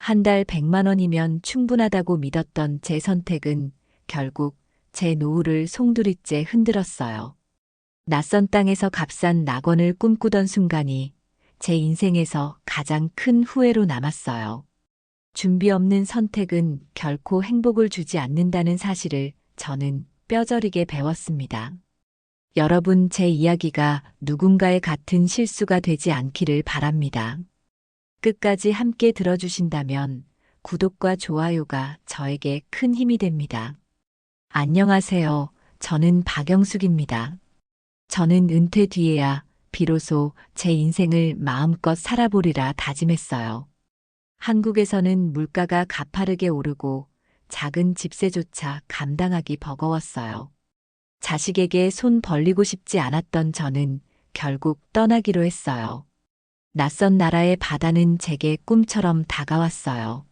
한 달 100만 원이면 충분하다고 믿었던 제 선택은 결국 제 노후를 송두리째 흔들었어요. 낯선 땅에서 값싼 낙원을 꿈꾸던 순간이 제 인생에서 가장 큰 후회로 남았어요. 준비 없는 선택은 결코 행복을 주지 않는다는 사실을 저는 뼈저리게 배웠습니다. 여러분, 제 이야기가 누군가의 같은 실수가 되지 않기를 바랍니다. 끝까지 함께 들어주신다면 구독과 좋아요가 저에게 큰 힘이 됩니다. 안녕하세요. 저는 박영숙입니다. 저는 은퇴 뒤에야 비로소 제 인생을 마음껏 살아보리라 다짐했어요. 한국에서는 물가가 가파르게 오르고 작은 집세조차 감당하기 버거웠어요. 자식에게 손 벌리고 싶지 않았던 저는 결국 떠나기로 했어요. 낯선 나라의 바다는 제게 꿈처럼 다가왔어요.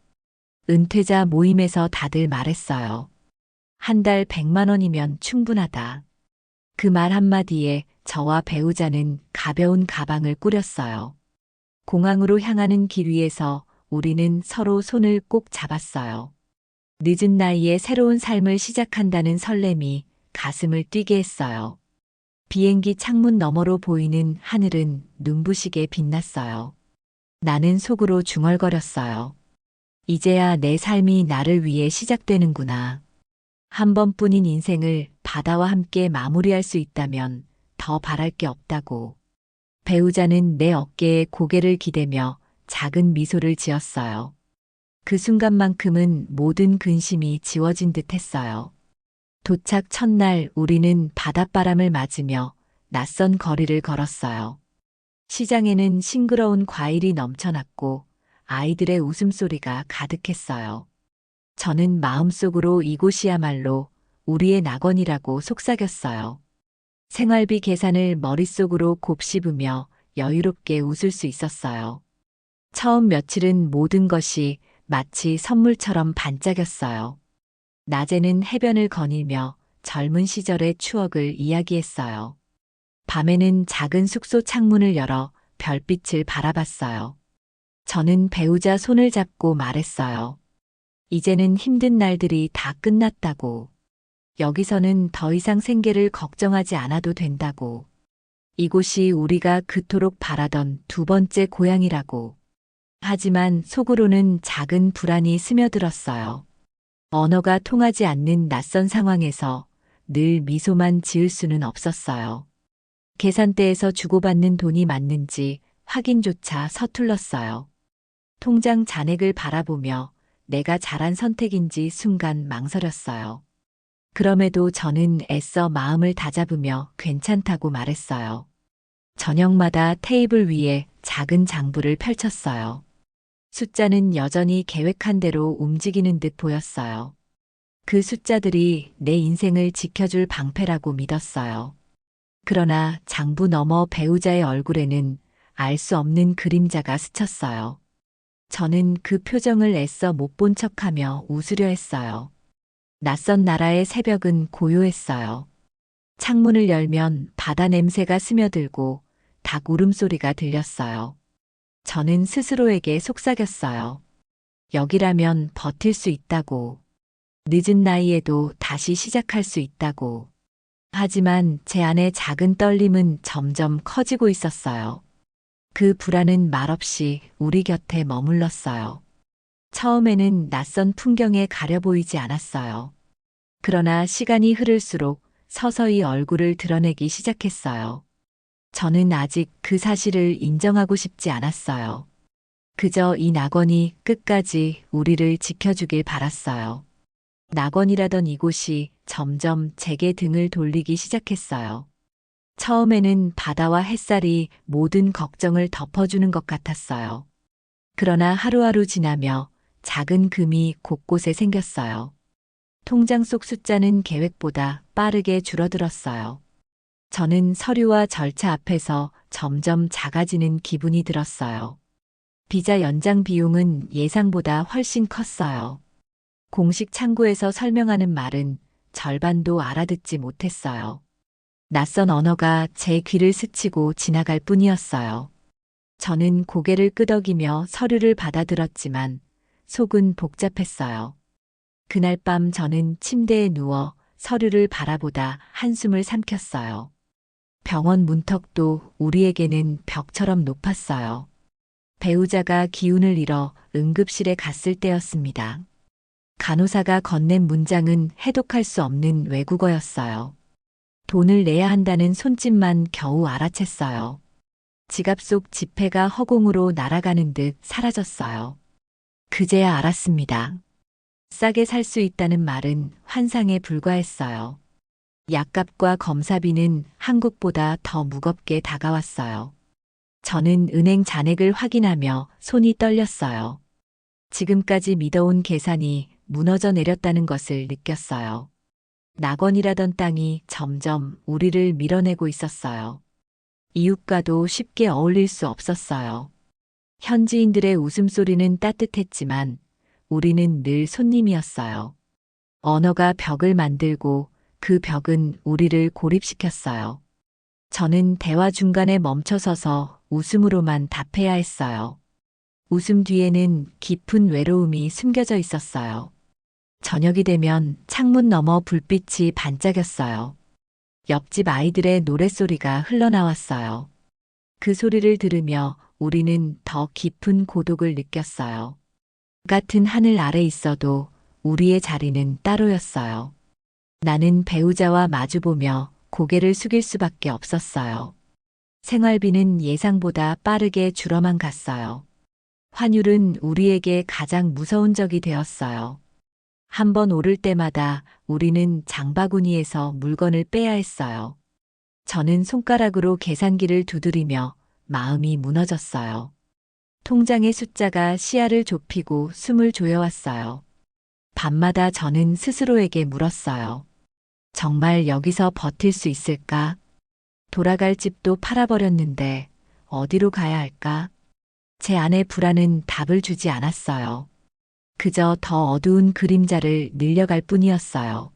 은퇴자 모임에서 다들 말했어요. 한 달 100만 원이면 충분하다. 그 말 한마디에 저와 배우자는 가벼운 가방을 꾸렸어요. 공항으로 향하는 길 위에서 우리는 서로 손을 꼭 잡았어요. 늦은 나이에 새로운 삶을 시작한다는 설렘이 가슴을 뛰게 했어요. 비행기 창문 너머로 보이는 하늘은 눈부시게 빛났어요. 나는 속으로 중얼거렸어요. 이제야 내 삶이 나를 위해 시작되는구나. 한 번뿐인 인생을 바다와 함께 마무리할 수 있다면 더 바랄 게 없다고. 배우자는 내 어깨에 고개를 기대며 작은 미소를 지었어요. 그 순간만큼은 모든 근심이 지워진 듯 했어요. 도착 첫날 우리는 바닷바람을 맞으며 낯선 거리를 걸었어요. 시장에는 싱그러운 과일이 넘쳐났고 아이들의 웃음소리가 가득했어요. 저는 마음속으로 이곳이야말로 우리의 낙원이라고 속삭였어요. 생활비 계산을 머릿속으로 곱씹으며 여유롭게 웃을 수 있었어요. 처음 며칠은 모든 것이 마치 선물처럼 반짝였어요. 낮에는 해변을 거닐며 젊은 시절의 추억을 이야기했어요. 밤에는 작은 숙소 창문을 열어 별빛을 바라봤어요. 저는 배우자 손을 잡고 말했어요. 이제는 힘든 날들이 다 끝났다고. 여기서는 더 이상 생계를 걱정하지 않아도 된다고. 이곳이 우리가 그토록 바라던 두 번째 고향이라고. 하지만 속으로는 작은 불안이 스며들었어요. 언어가 통하지 않는 낯선 상황에서 늘 미소만 지을 수는 없었어요. 계산대에서 주고받는 돈이 맞는지 확인조차 서툴렀어요. 통장 잔액을 바라보며 내가 잘한 선택인지 순간 망설였어요. 그럼에도 저는 애써 마음을 다잡으며 괜찮다고 말했어요. 저녁마다 테이블 위에 작은 장부를 펼쳤어요. 숫자는 여전히 계획한 대로 움직이는 듯 보였어요. 그 숫자들이 내 인생을 지켜줄 방패라고 믿었어요. 그러나 장부 너머 배우자의 얼굴에는 알 수 없는 그림자가 스쳤어요. 저는 그 표정을 애써 못 본 척하며 웃으려 했어요. 낯선 나라의 새벽은 고요했어요. 창문을 열면 바다 냄새가 스며들고 닭 울음소리가 들렸어요. 저는 스스로에게 속삭였어요. 여기라면 버틸 수 있다고. 늦은 나이에도 다시 시작할 수 있다고. 하지만 제 안의 작은 떨림은 점점 커지고 있었어요. 그 불안은 말없이 우리 곁에 머물렀어요. 처음에는 낯선 풍경에 가려 보이지 않았어요. 그러나 시간이 흐를수록 서서히 얼굴을 드러내기 시작했어요. 저는 아직 그 사실을 인정하고 싶지 않았어요. 그저 이 낙원이 끝까지 우리를 지켜주길 바랐어요. 낙원이라던 이곳이 점점 제게 등을 돌리기 시작했어요. 처음에는 바다와 햇살이 모든 걱정을 덮어주는 것 같았어요. 그러나 하루하루 지나며 작은 금이 곳곳에 생겼어요. 통장 속 숫자는 계획보다 빠르게 줄어들었어요. 저는 서류와 절차 앞에서 점점 작아지는 기분이 들었어요. 비자 연장 비용은 예상보다 훨씬 컸어요. 공식 창구에서 설명하는 말은 절반도 알아듣지 못했어요. 낯선 언어가 제 귀를 스치고 지나갈 뿐이었어요. 저는 고개를 끄덕이며 서류를 받아들었지만 속은 복잡했어요. 그날 밤 저는 침대에 누워 서류를 바라보다 한숨을 삼켰어요. 병원 문턱도 우리에게는 벽처럼 높았어요. 배우자가 기운을 잃어 응급실에 갔을 때였습니다. 간호사가 건넨 문장은 해독할 수 없는 외국어였어요. 돈을 내야 한다는 손짓만 겨우 알아챘어요. 지갑 속 지폐가 허공으로 날아가는 듯 사라졌어요. 그제야 알았습니다. 싸게 살 수 있다는 말은 환상에 불과했어요. 약값과 검사비는 한국보다 더 무겁게 다가왔어요. 저는 은행 잔액을 확인하며 손이 떨렸어요. 지금까지 믿어온 계산이 무너져 내렸다는 것을 느꼈어요. 낙원이라던 땅이 점점 우리를 밀어내고 있었어요. 이웃과도 쉽게 어울릴 수 없었어요. 현지인들의 웃음소리는 따뜻했지만 우리는 늘 손님이었어요. 언어가 벽을 만들고 그 벽은 우리를 고립시켰어요. 저는 대화 중간에 멈춰서서 웃음으로만 답해야 했어요. 웃음 뒤에는 깊은 외로움이 숨겨져 있었어요. 저녁이 되면 창문 너머 불빛이 반짝였어요. 옆집 아이들의 노랫소리가 흘러나왔어요. 그 소리를 들으며 우리는 더 깊은 고독을 느꼈어요. 같은 하늘 아래 있어도 우리의 자리는 따로였어요. 나는 배우자와 마주보며 고개를 숙일 수밖에 없었어요. 생활비는 예상보다 빠르게 줄어만 갔어요. 환율은 우리에게 가장 무서운 적이 되었어요. 한 번 오를 때마다 우리는 장바구니에서 물건을 빼야 했어요. 저는 손가락으로 계산기를 두드리며 마음이 무너졌어요. 통장의 숫자가 시야를 좁히고 숨을 조여왔어요. 밤마다 저는 스스로에게 물었어요. 정말 여기서 버틸 수 있을까? 돌아갈 집도 팔아버렸는데 어디로 가야 할까? 제 안의 불안은 답을 주지 않았어요. 그저 더 어두운 그림자를 늘려갈 뿐이었어요.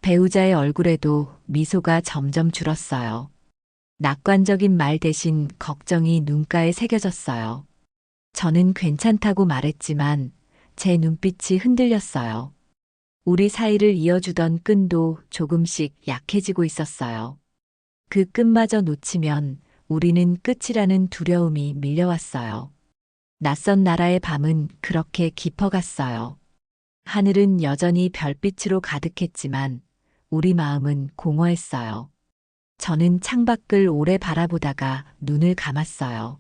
배우자의 얼굴에도 미소가 점점 줄었어요. 낙관적인 말 대신 걱정이 눈가에 새겨졌어요. 저는 괜찮다고 말했지만 제 눈빛이 흔들렸어요. 우리 사이를 이어주던 끈도 조금씩 약해지고 있었어요. 그 끈마저 놓치면 우리는 끝이라는 두려움이 밀려왔어요. 낯선 나라의 밤은 그렇게 깊어갔어요. 하늘은 여전히 별빛으로 가득했지만 우리 마음은 공허했어요. 저는 창밖을 오래 바라보다가 눈을 감았어요.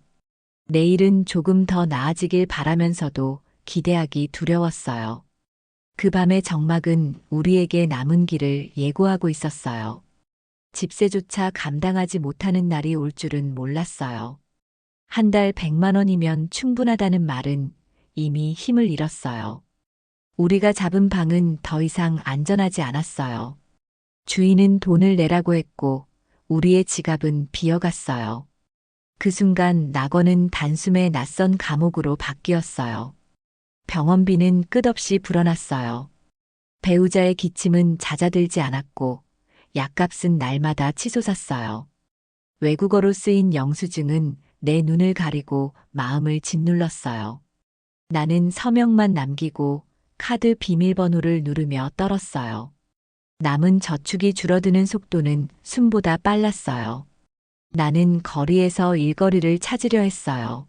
내일은 조금 더 나아지길 바라면서도 기대하기 두려웠어요. 그 밤의 적막은 우리에게 남은 길을 예고하고 있었어요. 집세조차 감당하지 못하는 날이 올 줄은 몰랐어요. 한 달 100만 원이면 충분하다는 말은 이미 힘을 잃었어요. 우리가 잡은 방은 더 이상 안전하지 않았어요. 주인은 돈을 내라고 했고 우리의 지갑은 비어갔어요. 그 순간 낙원은 단숨에 낯선 감옥으로 바뀌었어요. 병원비는 끝없이 불어났어요. 배우자의 기침은 잦아들지 않았고 약값은 날마다 치솟았어요. 외국어로 쓰인 영수증은 내 눈을 가리고 마음을 짓눌렀어요. 나는 서명만 남기고 카드 비밀번호를 누르며 떨었어요. 남은 저축이 줄어드는 속도는 숨보다 빨랐어요. 나는 거리에서 일거리를 찾으려 했어요.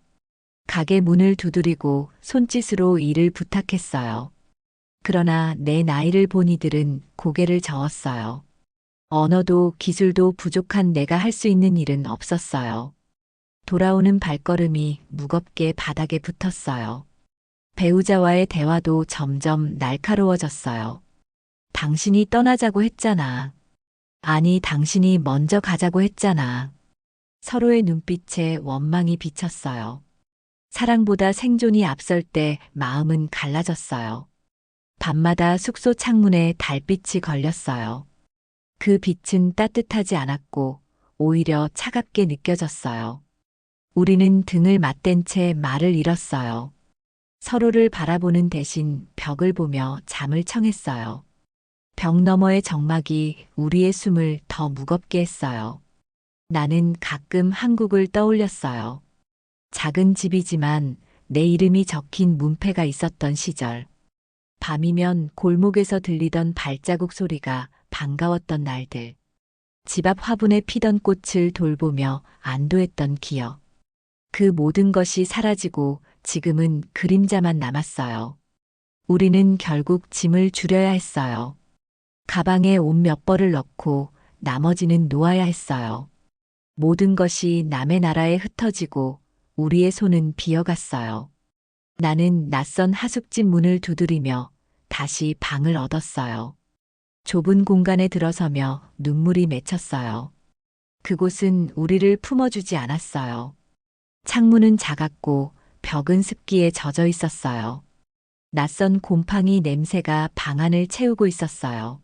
가게 문을 두드리고 손짓으로 일을 부탁했어요. 그러나 내 나이를 본 이들은 고개를 저었어요. 언어도 기술도 부족한 내가 할 수 있는 일은 없었어요. 돌아오는 발걸음이 무겁게 바닥에 붙었어요. 배우자와의 대화도 점점 날카로워졌어요. 당신이 떠나자고 했잖아. 아니, 당신이 먼저 가자고 했잖아. 서로의 눈빛에 원망이 비쳤어요. 사랑보다 생존이 앞설 때 마음은 갈라졌어요. 밤마다 숙소 창문에 달빛이 걸렸어요. 그 빛은 따뜻하지 않았고 오히려 차갑게 느껴졌어요. 우리는 등을 맞댄 채 말을 잃었어요. 서로를 바라보는 대신 벽을 보며 잠을 청했어요. 벽 너머의 적막이 우리의 숨을 더 무겁게 했어요. 나는 가끔 한국을 떠올렸어요. 작은 집이지만 내 이름이 적힌 문패가 있었던 시절. 밤이면 골목에서 들리던 발자국 소리가 반가웠던 날들. 집 앞 화분에 피던 꽃을 돌보며 안도했던 기억. 그 모든 것이 사라지고 지금은 그림자만 남았어요. 우리는 결국 짐을 줄여야 했어요. 가방에 옷 몇 벌을 넣고 나머지는 놓아야 했어요. 모든 것이 남의 나라에 흩어지고 우리의 손은 비어갔어요. 나는 낯선 하숙집 문을 두드리며 다시 방을 얻었어요. 좁은 공간에 들어서며 눈물이 맺혔어요. 그곳은 우리를 품어주지 않았어요. 창문은 작았고 벽은 습기에 젖어 있었어요. 낯선 곰팡이 냄새가 방 안을 채우고 있었어요.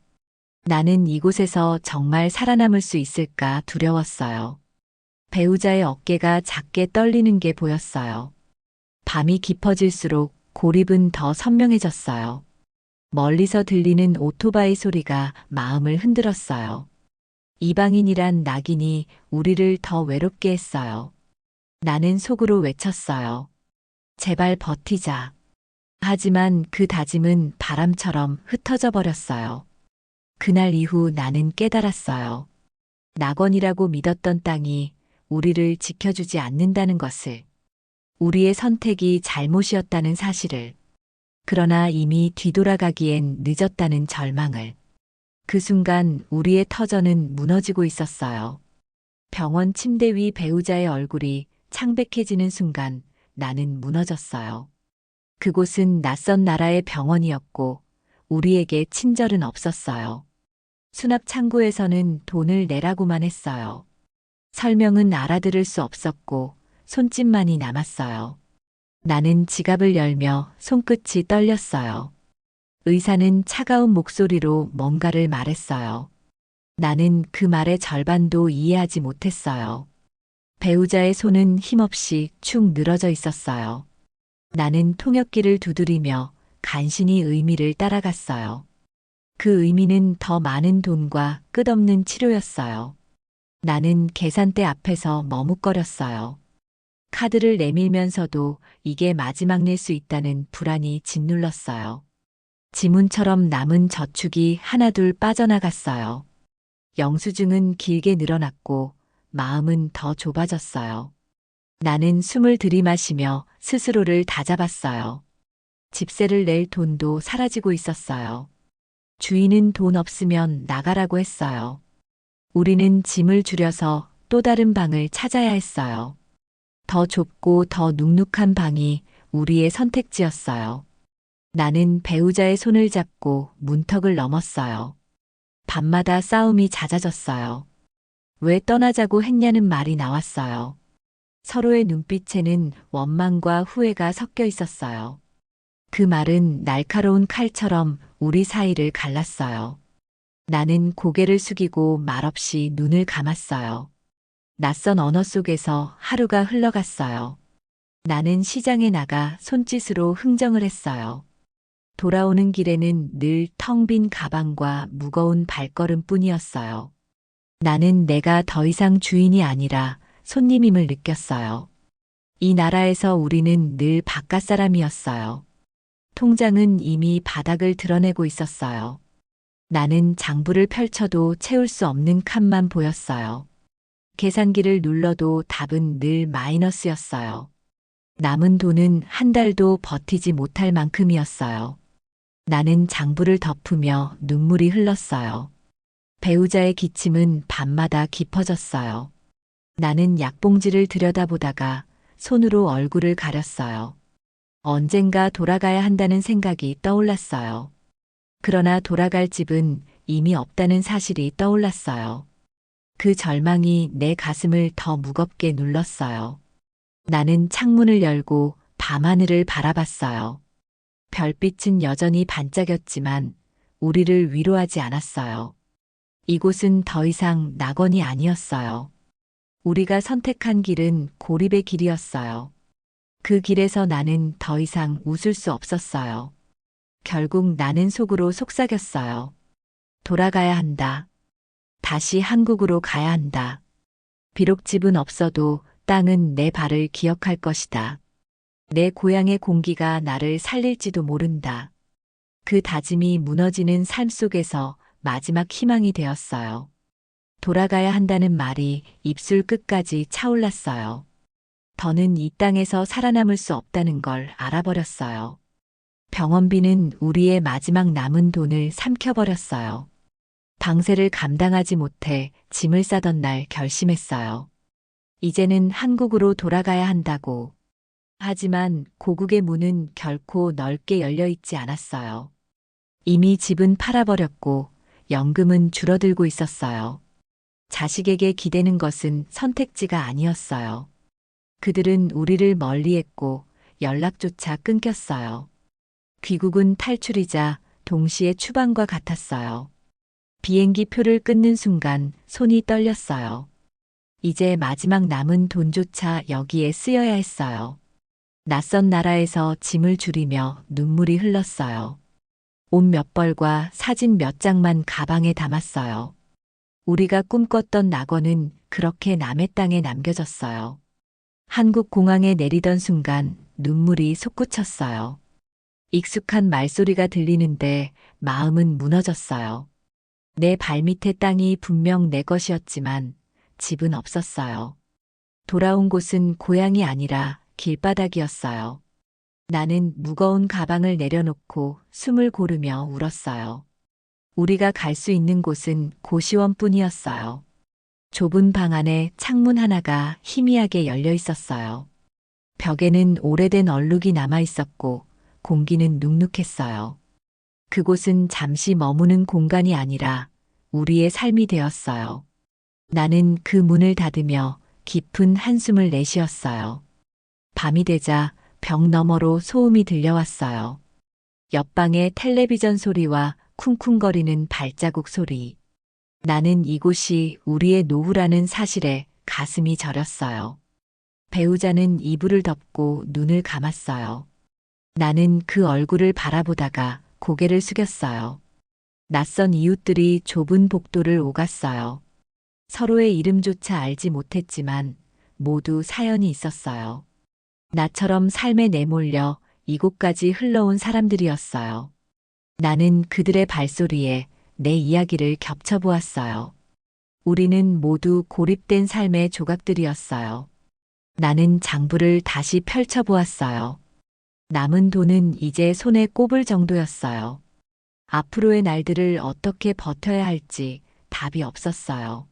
나는 이곳에서 정말 살아남을 수 있을까 두려웠어요. 배우자의 어깨가 작게 떨리는 게 보였어요. 밤이 깊어질수록 고립은 더 선명해졌어요. 멀리서 들리는 오토바이 소리가 마음을 흔들었어요. 이방인이란 낙인이 우리를 더 외롭게 했어요. 나는 속으로 외쳤어요. 제발 버티자. 하지만 그 다짐은 바람처럼 흩어져 버렸어요. 그날 이후 나는 깨달았어요. 낙원이라고 믿었던 땅이 우리를 지켜주지 않는다는 것을. 우리의 선택이 잘못이었다는 사실을. 그러나 이미 뒤돌아가기엔 늦었다는 절망을. 그 순간 우리의 터전은 무너지고 있었어요. 병원 침대 위 배우자의 얼굴이 창백해지는 순간 나는 무너졌어요. 그곳은 낯선 나라의 병원이었고 우리에게 친절은 없었어요. 수납 창고에서는 돈을 내라고만 했어요. 설명은 알아들을 수 없었고 손짓만이 남았어요. 나는 지갑을 열며 손끝이 떨렸어요. 의사는 차가운 목소리로 뭔가를 말했어요. 나는 그 말의 절반도 이해하지 못했어요. 배우자의 손은 힘없이 축 늘어져 있었어요. 나는 통역기를 두드리며 간신히 의미를 따라갔어요. 그 의미는 더 많은 돈과 끝없는 치료였어요. 나는 계산대 앞에서 머뭇거렸어요. 카드를 내밀면서도 이게 마지막 낼 수 있다는 불안이 짓눌렀어요. 지문처럼 남은 저축이 하나둘 빠져나갔어요. 영수증은 길게 늘어났고 마음은 더 좁아졌어요. 나는 숨을 들이마시며 스스로를 다잡았어요. 집세를 낼 돈도 사라지고 있었어요. 주인은 돈 없으면 나가라고 했어요. 우리는 짐을 줄여서 또 다른 방을 찾아야 했어요. 더 좁고 더 눅눅한 방이 우리의 선택지였어요. 나는 배우자의 손을 잡고 문턱을 넘었어요. 밤마다 싸움이 잦아졌어요. 왜 떠나자고 했냐는 말이 나왔어요. 서로의 눈빛에는 원망과 후회가 섞여 있었어요. 그 말은 날카로운 칼처럼 우리 사이를 갈랐어요. 나는 고개를 숙이고 말없이 눈을 감았어요. 낯선 언어 속에서 하루가 흘러갔어요. 나는 시장에 나가 손짓으로 흥정을 했어요. 돌아오는 길에는 늘 텅 빈 가방과 무거운 발걸음뿐이었어요. 나는 내가 더 이상 주인이 아니라 손님임을 느꼈어요. 이 나라에서 우리는 늘 바깥 사람이었어요. 통장은 이미 바닥을 드러내고 있었어요. 나는 장부를 펼쳐도 채울 수 없는 칸만 보였어요. 계산기를 눌러도 답은 늘 마이너스였어요. 남은 돈은 한 달도 버티지 못할 만큼이었어요. 나는 장부를 덮으며 눈물이 흘렀어요. 배우자의 기침은 밤마다 깊어졌어요. 나는 약봉지를 들여다보다가 손으로 얼굴을 가렸어요. 언젠가 돌아가야 한다는 생각이 떠올랐어요. 그러나 돌아갈 집은 이미 없다는 사실이 떠올랐어요. 그 절망이 내 가슴을 더 무겁게 눌렀어요. 나는 창문을 열고 밤하늘을 바라봤어요. 별빛은 여전히 반짝였지만 우리를 위로하지 않았어요. 이곳은 더 이상 낙원이 아니었어요. 우리가 선택한 길은 고립의 길이었어요. 그 길에서 나는 더 이상 웃을 수 없었어요. 결국 나는 속으로 속삭였어요. 돌아가야 한다. 다시 한국으로 가야 한다. 비록 집은 없어도 땅은 내 발을 기억할 것이다. 내 고향의 공기가 나를 살릴지도 모른다. 그 다짐이 무너지는 삶 속에서 마지막 희망이 되었어요. 돌아가야 한다는 말이 입술 끝까지 차올랐어요. 더는 이 땅에서 살아남을 수 없다는 걸 알아버렸어요. 병원비는 우리의 마지막 남은 돈을 삼켜버렸어요. 방세를 감당하지 못해 짐을 싸던 날 결심했어요. 이제는 한국으로 돌아가야 한다고. 하지만 고국의 문은 결코 넓게 열려 있지 않았어요. 이미 집은 팔아버렸고 연금은 줄어들고 있었어요. 자식에게 기대는 것은 선택지가 아니었어요. 그들은 우리를 멀리했고 연락조차 끊겼어요. 귀국은 탈출이자 동시에 추방과 같았어요. 비행기 표를 끊는 순간 손이 떨렸어요. 이제 마지막 남은 돈조차 여기에 쓰여야 했어요. 낯선 나라에서 짐을 줄이며 눈물이 흘렀어요. 옷 몇 벌과 사진 몇 장만 가방에 담았어요. 우리가 꿈꿨던 낙원은 그렇게 남의 땅에 남겨졌어요. 한국 공항에 내리던 순간 눈물이 솟구쳤어요. 익숙한 말소리가 들리는데 마음은 무너졌어요. 내 발밑의 땅이 분명 내 것이었지만 집은 없었어요. 돌아온 곳은 고향이 아니라 길바닥이었어요. 나는 무거운 가방을 내려놓고 숨을 고르며 울었어요. 우리가 갈 수 있는 곳은 고시원뿐이었어요. 좁은 방 안에 창문 하나가 희미하게 열려 있었어요. 벽에는 오래된 얼룩이 남아 있었고 공기는 눅눅했어요. 그곳은 잠시 머무는 공간이 아니라 우리의 삶이 되었어요. 나는 그 문을 닫으며 깊은 한숨을 내쉬었어요. 밤이 되자 벽 너머로 소음이 들려왔어요. 옆방의 텔레비전 소리와 쿵쿵거리는 발자국 소리. 나는 이곳이 우리의 노후라는 사실에 가슴이 저렸어요. 배우자는 이불을 덮고 눈을 감았어요. 나는 그 얼굴을 바라보다가 고개를 숙였어요. 낯선 이웃들이 좁은 복도를 오갔어요. 서로의 이름조차 알지 못했지만 모두 사연이 있었어요. 나처럼 삶에 내몰려 이곳까지 흘러온 사람들이었어요. 나는 그들의 발소리에 내 이야기를 겹쳐보았어요. 우리는 모두 고립된 삶의 조각들이었어요. 나는 장부를 다시 펼쳐보았어요. 남은 돈은 이제 손에 꼽을 정도였어요. 앞으로의 날들을 어떻게 버텨야 할지 답이 없었어요.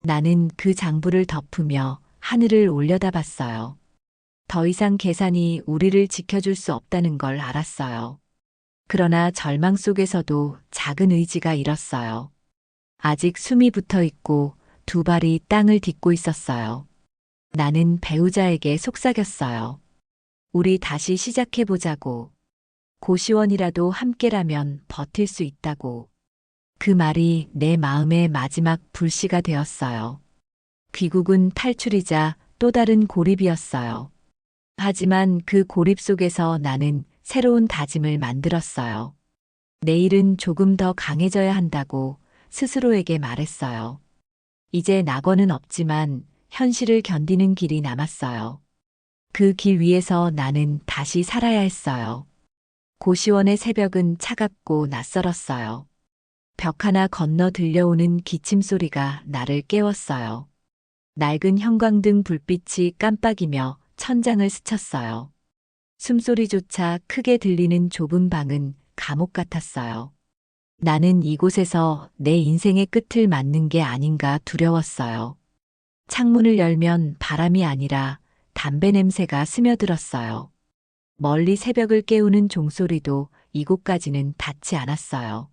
나는 그 장부를 덮으며 하늘을 올려다봤어요. 더 이상 계산이 우리를 지켜줄 수 없다는 걸 알았어요. 그러나 절망 속에서도 작은 의지가 일었어요. 아직 숨이 붙어 있고 두 발이 땅을 딛고 있었어요. 나는 배우자에게 속삭였어요. 우리 다시 시작해보자고. 고시원이라도 함께라면 버틸 수 있다고. 그 말이 내 마음의 마지막 불씨가 되었어요. 귀국은 탈출이자 또 다른 고립이었어요. 하지만 그 고립 속에서 나는 새로운 다짐을 만들었어요. 내일은 조금 더 강해져야 한다고 스스로에게 말했어요. 이제 낙원은 없지만 현실을 견디는 길이 남았어요. 그 길 위에서 나는 다시 살아야 했어요. 고시원의 새벽은 차갑고 낯설었어요. 벽 하나 건너 들려오는 기침 소리가 나를 깨웠어요. 낡은 형광등 불빛이 깜빡이며 천장을 스쳤어요. 숨소리조차 크게 들리는 좁은 방은 감옥 같았어요. 나는 이곳에서 내 인생의 끝을 맞는 게 아닌가 두려웠어요. 창문을 열면 바람이 아니라 담배 냄새가 스며들었어요. 멀리 새벽을 깨우는 종소리도 이곳까지는 닿지 않았어요.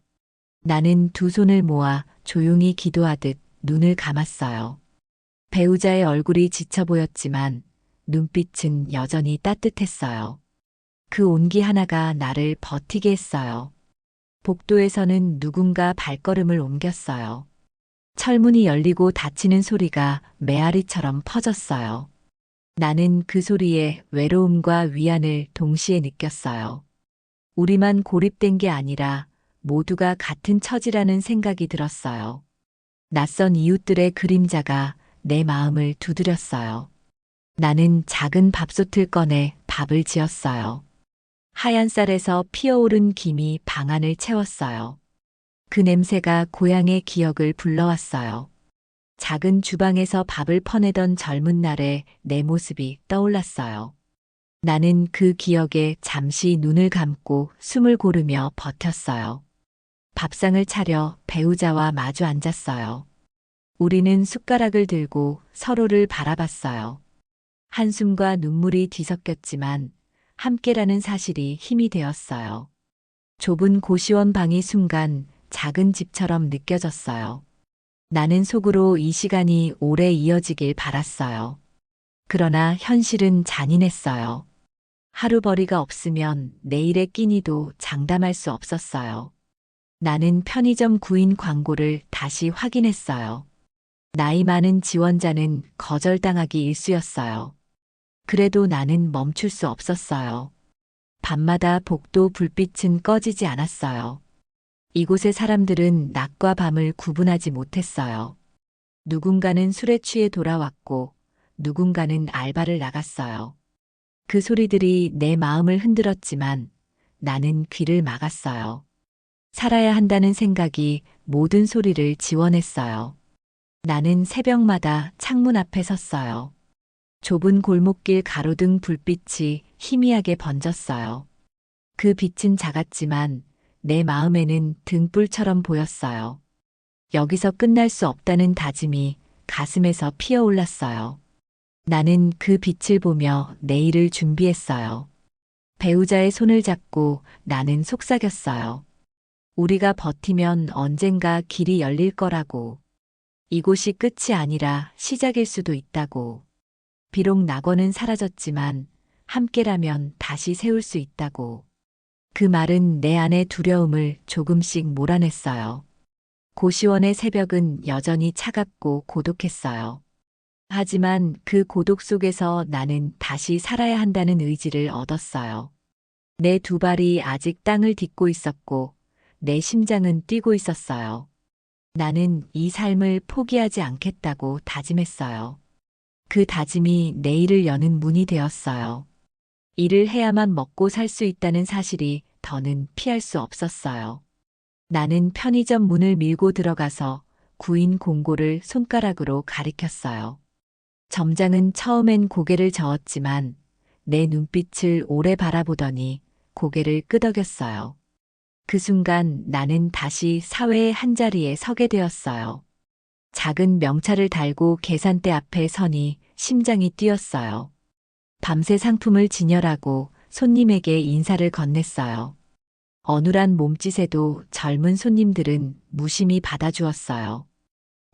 나는 두 손을 모아 조용히 기도하듯 눈을 감았어요. 배우자의 얼굴이 지쳐 보였지만 눈빛은 여전히 따뜻했어요. 그 온기 하나가 나를 버티게 했어요. 복도에서는 누군가 발걸음을 옮겼어요. 철문이 열리고 닫히는 소리가 메아리처럼 퍼졌어요. 나는 그 소리에 외로움과 위안을 동시에 느꼈어요. 우리만 고립된 게 아니라 모두가 같은 처지라는 생각이 들었어요. 낯선 이웃들의 그림자가 내 마음을 두드렸어요. 나는 작은 밥솥을 꺼내 밥을 지었어요. 하얀 쌀에서 피어오른 김이 방 안을 채웠어요. 그 냄새가 고향의 기억을 불러왔어요. 작은 주방에서 밥을 퍼내던 젊은 날의 내 모습이 떠올랐어요. 나는 그 기억에 잠시 눈을 감고 숨을 고르며 버텼어요. 밥상을 차려 배우자와 마주 앉았어요. 우리는 숟가락을 들고 서로를 바라봤어요. 한숨과 눈물이 뒤섞였지만 함께라는 사실이 힘이 되었어요. 좁은 고시원 방이 순간 작은 집처럼 느껴졌어요. 나는 속으로 이 시간이 오래 이어지길 바랐어요. 그러나 현실은 잔인했어요. 하루벌이가 없으면 내일의 끼니도 장담할 수 없었어요. 나는 편의점 구인 광고를 다시 확인했어요. 나이 많은 지원자는 거절당하기 일쑤였어요. 그래도 나는 멈출 수 없었어요. 밤마다 복도 불빛은 꺼지지 않았어요. 이곳의 사람들은 낮과 밤을 구분하지 못했어요. 누군가는 술에 취해 돌아왔고, 누군가는 알바를 나갔어요. 그 소리들이 내 마음을 흔들었지만 나는 귀를 막았어요. 살아야 한다는 생각이 모든 소리를 지워냈어요. 나는 새벽마다 창문 앞에 섰어요. 좁은 골목길 가로등 불빛이 희미하게 번졌어요. 그 빛은 작았지만 내 마음에는 등불처럼 보였어요. 여기서 끝날 수 없다는 다짐이 가슴에서 피어올랐어요. 나는 그 빛을 보며 내일을 준비했어요. 배우자의 손을 잡고 나는 속삭였어요. 우리가 버티면 언젠가 길이 열릴 거라고. 이곳이 끝이 아니라 시작일 수도 있다고. 비록 낙원은 사라졌지만 함께라면 다시 세울 수 있다고. 그 말은 내 안의 두려움을 조금씩 몰아냈어요. 고시원의 새벽은 여전히 차갑고 고독했어요. 하지만 그 고독 속에서 나는 다시 살아야 한다는 의지를 얻었어요. 내 두 발이 아직 땅을 딛고 있었고 내 심장은 뛰고 있었어요. 나는 이 삶을 포기하지 않겠다고 다짐했어요. 그 다짐이 내일을 여는 문이 되었어요. 일을 해야만 먹고 살 수 있다는 사실이 더는 피할 수 없었어요. 나는 편의점 문을 밀고 들어가서 구인 공고를 손가락으로 가리켰어요. 점장은 처음엔 고개를 저었지만 내 눈빛을 오래 바라보더니 고개를 끄덕였어요. 그 순간 나는 다시 사회의 한자리에 서게 되었어요. 작은 명찰을 달고 계산대 앞에 서니 심장이 뛰었어요. 밤새 상품을 진열하고 손님에게 인사를 건넸어요. 어눌한 몸짓에도 젊은 손님들은 무심히 받아주었어요.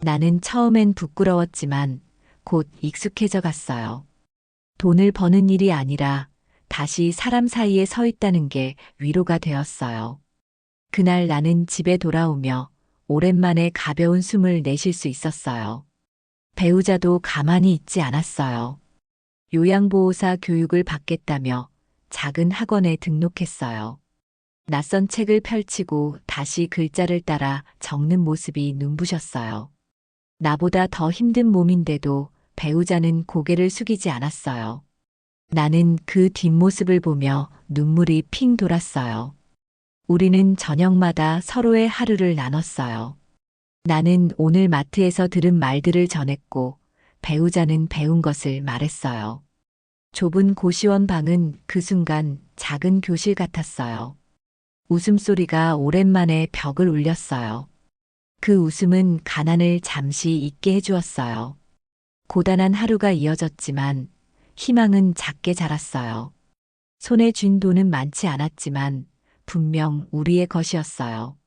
나는 처음엔 부끄러웠지만 곧 익숙해져 갔어요. 돈을 버는 일이 아니라 다시 사람 사이에 서 있다는 게 위로가 되었어요. 그날 나는 집에 돌아오며 오랜만에 가벼운 숨을 내쉴 수 있었어요. 배우자도 가만히 있지 않았어요. 요양보호사 교육을 받겠다며 작은 학원에 등록했어요. 낯선 책을 펼치고 다시 글자를 따라 적는 모습이 눈부셨어요. 나보다 더 힘든 몸인데도 배우자는 고개를 숙이지 않았어요. 나는 그 뒷모습을 보며 눈물이 핑 돌았어요. 우리는 저녁마다 서로의 하루를 나눴어요. 나는 오늘 마트에서 들은 말들을 전했고 배우자는 배운 것을 말했어요. 좁은 고시원 방은 그 순간 작은 교실 같았어요. 웃음소리가 오랜만에 벽을 울렸어요. 그 웃음은 가난을 잠시 잊게 해주었어요. 고단한 하루가 이어졌지만 희망은 작게 자랐어요. 손에 쥔 돈은 많지 않았지만 분명 우리의 것이었어요.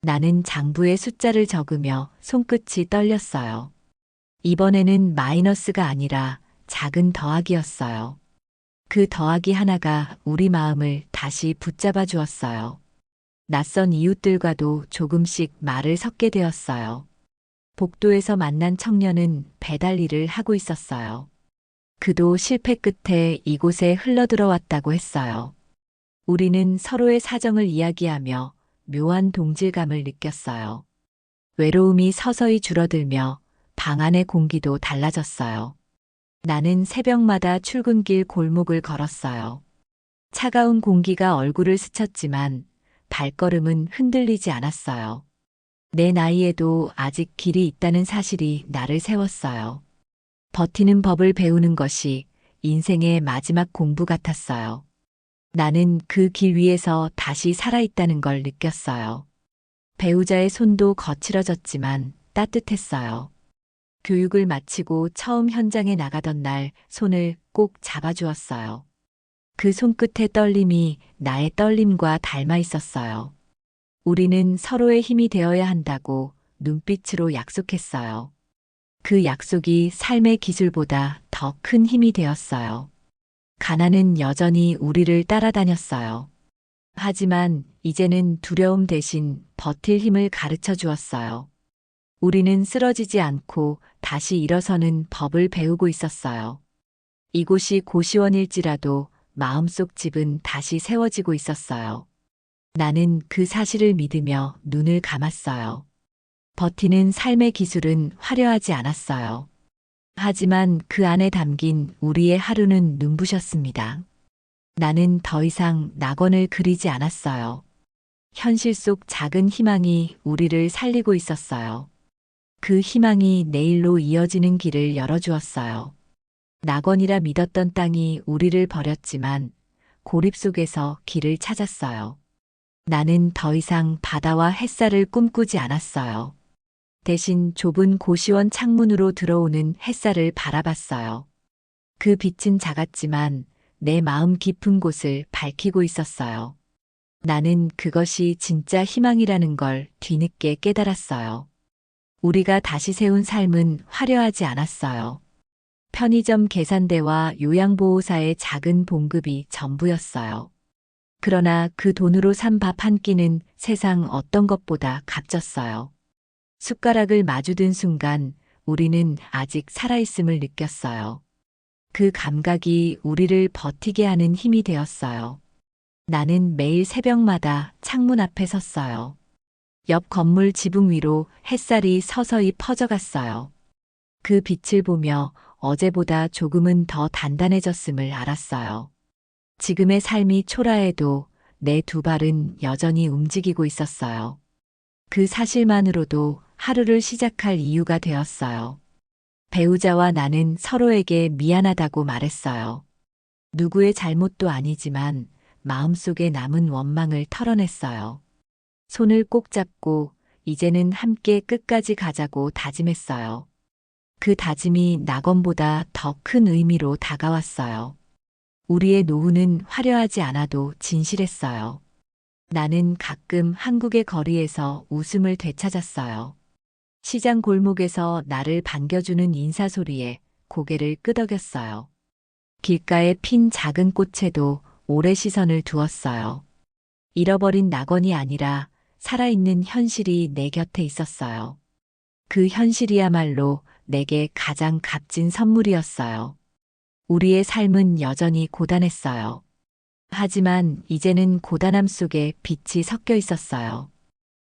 나는 장부에 숫자를 적으며 손끝이 떨렸어요. 이번에는 마이너스가 아니라 작은 더하기였어요. 그 더하기 하나가 우리 마음을 다시 붙잡아 주었어요. 낯선 이웃들과도 조금씩 말을 섞게 되었어요. 복도에서 만난 청년은 배달 일을 하고 있었어요. 그도 실패 끝에 이곳에 흘러들어왔다고 했어요. 우리는 서로의 사정을 이야기하며 묘한 동질감을 느꼈어요. 외로움이 서서히 줄어들며 방 안의 공기도 달라졌어요. 나는 새벽마다 출근길 골목을 걸었어요. 차가운 공기가 얼굴을 스쳤지만 발걸음은 흔들리지 않았어요. 내 나이에도 아직 길이 있다는 사실이 나를 세웠어요. 버티는 법을 배우는 것이 인생의 마지막 공부 같았어요. 나는 그 길 위에서 다시 살아있다는 걸 느꼈어요. 배우자의 손도 거칠어졌지만 따뜻했어요. 교육을 마치고 처음 현장에 나가던 날 손을 꼭 잡아주었어요. 그 손끝의 떨림이 나의 떨림과 닮아 있었어요. 우리는 서로의 힘이 되어야 한다고 눈빛으로 약속했어요. 그 약속이 삶의 기술보다 더 큰 힘이 되었어요. 가난은 여전히 우리를 따라다녔어요. 하지만 이제는 두려움 대신 버틸 힘을 가르쳐 주었어요. 우리는 쓰러지지 않고 다시 일어서는 법을 배우고 있었어요. 이곳이 고시원일지라도 마음속 집은 다시 세워지고 있었어요. 나는 그 사실을 믿으며 눈을 감았어요. 버티는 삶의 기술은 화려하지 않았어요. 하지만 그 안에 담긴 우리의 하루는 눈부셨습니다. 나는 더 이상 낙원을 그리지 않았어요. 현실 속 작은 희망이 우리를 살리고 있었어요. 그 희망이 내일로 이어지는 길을 열어주었어요. 낙원이라 믿었던 땅이 우리를 버렸지만 고립 속에서 길을 찾았어요. 나는 더 이상 바다와 햇살을 꿈꾸지 않았어요. 대신 좁은 고시원 창문으로 들어오는 햇살을 바라봤어요. 그 빛은 작았지만 내 마음 깊은 곳을 밝히고 있었어요. 나는 그것이 진짜 희망이라는 걸 뒤늦게 깨달았어요. 우리가 다시 세운 삶은 화려하지 않았어요. 편의점 계산대와 요양보호사의 작은 봉급이 전부였어요. 그러나 그 돈으로 산 밥 한 끼는 세상 어떤 것보다 값졌어요. 숟가락을 마주든 순간 우리는 아직 살아있음을 느꼈어요. 그 감각이 우리를 버티게 하는 힘이 되었어요. 나는 매일 새벽마다 창문 앞에 섰어요. 옆 건물 지붕 위로 햇살이 서서히 퍼져갔어요. 그 빛을 보며 어제보다 조금은 더 단단해졌음을 알았어요. 지금의 삶이 초라해도 내 두 발은 여전히 움직이고 있었어요. 그 사실만으로도 하루를 시작할 이유가 되었어요. 배우자와 나는 서로에게 미안하다고 말했어요. 누구의 잘못도 아니지만 마음속에 남은 원망을 털어냈어요. 손을 꼭 잡고 이제는 함께 끝까지 가자고 다짐했어요. 그 다짐이 낙원보다 더 큰 의미로 다가왔어요. 우리의 노후는 화려하지 않아도 진실했어요. 나는 가끔 한국의 거리에서 웃음을 되찾았어요. 시장 골목에서 나를 반겨주는 인사소리에 고개를 끄덕였어요. 길가에 핀 작은 꽃에도 오래 시선을 두었어요. 잃어버린 낙원이 아니라 살아있는 현실이 내 곁에 있었어요. 그 현실이야말로 내게 가장 값진 선물이었어요. 우리의 삶은 여전히 고단했어요. 하지만 이제는 고단함 속에 빛이 섞여 있었어요.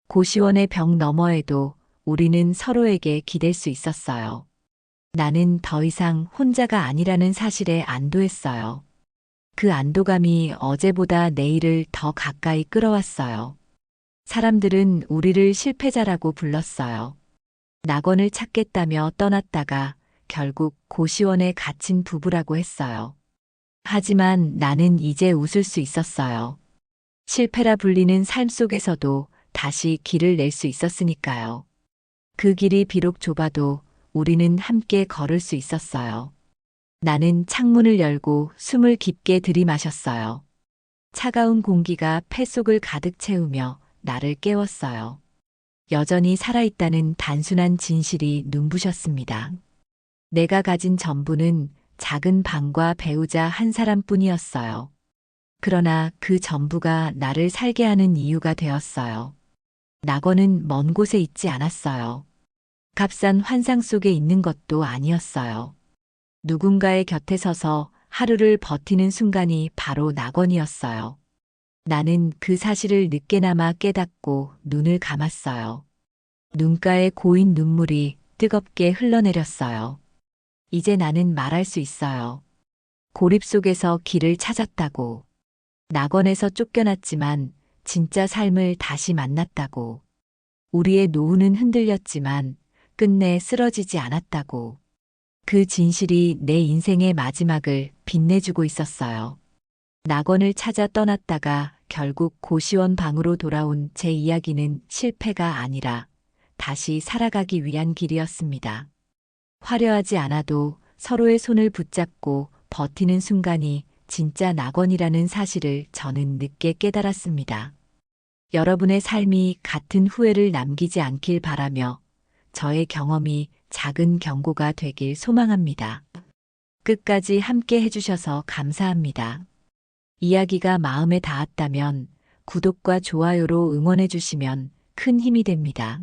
고시원의 벽 너머에도 우리는 서로에게 기댈 수 있었어요. 나는 더 이상 혼자가 아니라는 사실에 안도했어요. 그 안도감이 어제보다 내일을 더 가까이 끌어왔어요. 사람들은 우리를 실패자라고 불렀어요. 낙원을 찾겠다며 떠났다가 결국 고시원에 갇힌 부부라고 했어요. 하지만 나는 이제 웃을 수 있었어요. 실패라 불리는 삶 속에서도 다시 길을 낼 수 있었으니까요. 그 길이 비록 좁아도 우리는 함께 걸을 수 있었어요. 나는 창문을 열고 숨을 깊게 들이마셨어요. 차가운 공기가 폐 속을 가득 채우며 나를 깨웠어요. 여전히 살아있다는 단순한 진실이 눈부셨습니다. 내가 가진 전부는 작은 방과 배우자 한 사람뿐이었어요. 그러나 그 전부가 나를 살게 하는 이유가 되었어요. 낙원은 먼 곳에 있지 않았어요. 값싼 환상 속에 있는 것도 아니었어요. 누군가의 곁에 서서 하루를 버티는 순간이 바로 낙원이었어요. 나는 그 사실을 늦게나마 깨닫고 눈을 감았어요. 눈가에 고인 눈물이 뜨겁게 흘러내렸어요. 이제 나는 말할 수 있어요. 고립 속에서 길을 찾았다고. 낙원에서 쫓겨났지만 진짜 삶을 다시 만났다고. 우리의 노후는 흔들렸지만 끝내 쓰러지지 않았다고. 그 진실이 내 인생의 마지막을 빛내주고 있었어요. 낙원을 찾아 떠났다가 결국 고시원 방으로 돌아온 제 이야기는 실패가 아니라 다시 살아가기 위한 길이었습니다. 화려하지 않아도 서로의 손을 붙잡고 버티는 순간이 진짜 낙원이라는 사실을 저는 늦게 깨달았습니다. 여러분의 삶이 같은 후회를 남기지 않길 바라며 저의 경험이 작은 경고가 되길 소망합니다. 끝까지 함께 해주셔서 감사합니다. 이야기가 마음에 닿았다면 구독과 좋아요로 응원해주시면 큰 힘이 됩니다.